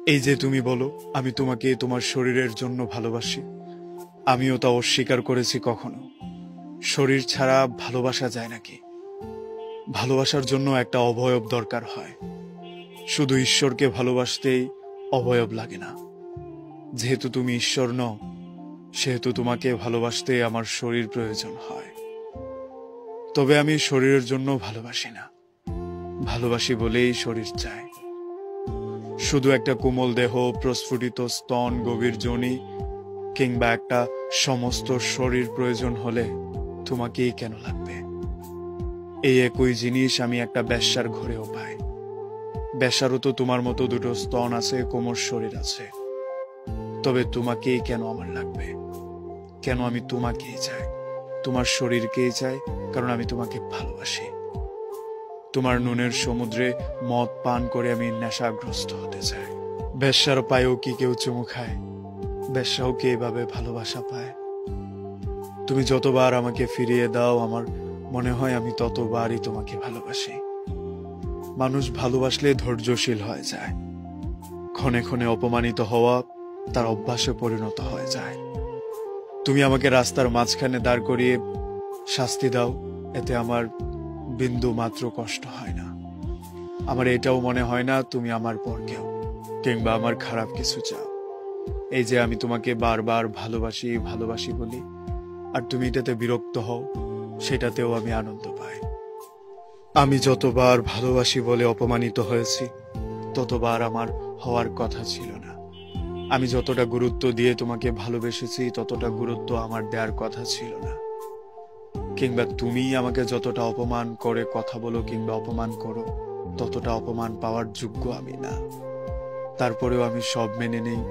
এই যে তুমি বলো আমি তোমাকে তোমার শরীরের জন্য ভালোবাসি, আমিও তা অস্বীকার করেছি কখনো। শরীর ছাড়া ভালোবাসা যায় নাকি? ভালোবাসার জন্য একটা অবয়ব দরকার হয়। শুধু ঈশ্বরকে ভালোবাসতেই অবয়ব লাগে না। যেহেতু তুমি ঈশ্বর নও, সেহেতু তোমাকে ভালোবাসতে আমার শরীর প্রয়োজন হয়। তবে আমি শরীরের জন্য ভালোবাসি না, ভালোবাসি বলেই শরীর চাই। শুধু একটা কোমল দেহ, প্রস্ফুটিত স্তন, গভীর যোনি কিংবা একটা সমস্ত শরীর প্রয়োজন হলে তোমাকেই কেন লাগবে? এই একই জিনিস আমি একটা বেশ্যার ঘরেও পাই। বেশ্যারও তো তোমার মতো দুটো স্তন আছে, কোমল শরীর আছে। তবে তোমাকেই কেন আমার লাগবে? কেন আমি তোমাকেই চাই, তোমার শরীরকেই চাই? কারণ আমি তোমাকে ভালোবাসি। তোমার নুনের সমুদ্রে মদ পান করে আমি নেশাগ্রস্ত হতে চাই। বেশ্যার পায়েও কি কেউ চুমু খায়? বেশ্যাও কি এভাবে ভালোবাসা পায়? তুমি যতবার আমাকে ফিরিয়ে দাও, আমার মনে হয় আমি ততবারই তোমাকে ভালোবাসি। মানুষ ভালোবাসলে ধৈর্যশীল হয়ে যায়। ক্ষণে ক্ষণে অপমানিত হওয়া তার অভ্যাসে পরিণত হয়ে যায়। তুমি আমাকে রাস্তার মাঝখানে দাঁড় করিয়ে শাস্তি দাও, এতে আমার বিন্দু মাত্র কষ্ট হয় না। আমার এটাও মনে হয় না তুমি আমার পর কেউ, কিংবা আমার খারাপ কিছু চাও। এই যে আমি তোমাকে বারবার ভালোবাসি ভালোবাসি বলি, আর তুমি এটাতে বিরক্ত হও, সেটাতেও আমি আনন্দ পাই। আমি যতবার ভালোবাসি বলে অপমানিত হয়েছি, ততবার আমার হওয়ার কথা ছিল না। আমি যতটা গুরুত্ব দিয়ে তোমাকে ভালোবেসেছি, ততটা গুরুত্ব আমার দেওয়ার কথা ছিল না। কিংবা তুমি আমাকে যতটা অপমান করে কথা বলো কিংবা অপমান করো, ততটা অপমান পাওয়ার যোগ্য আমি না। তারপরেও আমি সব মেনে নেই,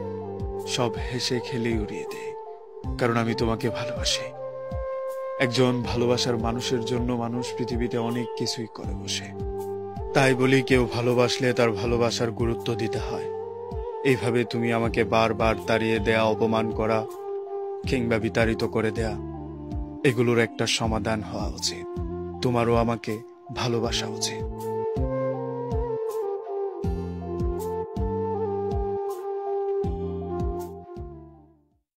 সব হেসে খেলে উড়িয়ে দেই, কারণ আমি তোমাকে ভালোবাসি। একজন ভালোবাসার মানুষের জন্য মানুষ পৃথিবীতে অনেক কিছুই করে বসে। তাই বলি কেউ ভালোবাসলে তার ভালোবাসার গুরুত্ব দিতে হয়। এইভাবে তুমি আমাকে বারবার তাড়িয়ে দেয়া, অপমান করা কিংবা বিতাড়িত করে দেয়া, এগুলোর একটা সমাধান হওয়া উচিত। তোমারও আমাকে ভালোবাসা উচিত।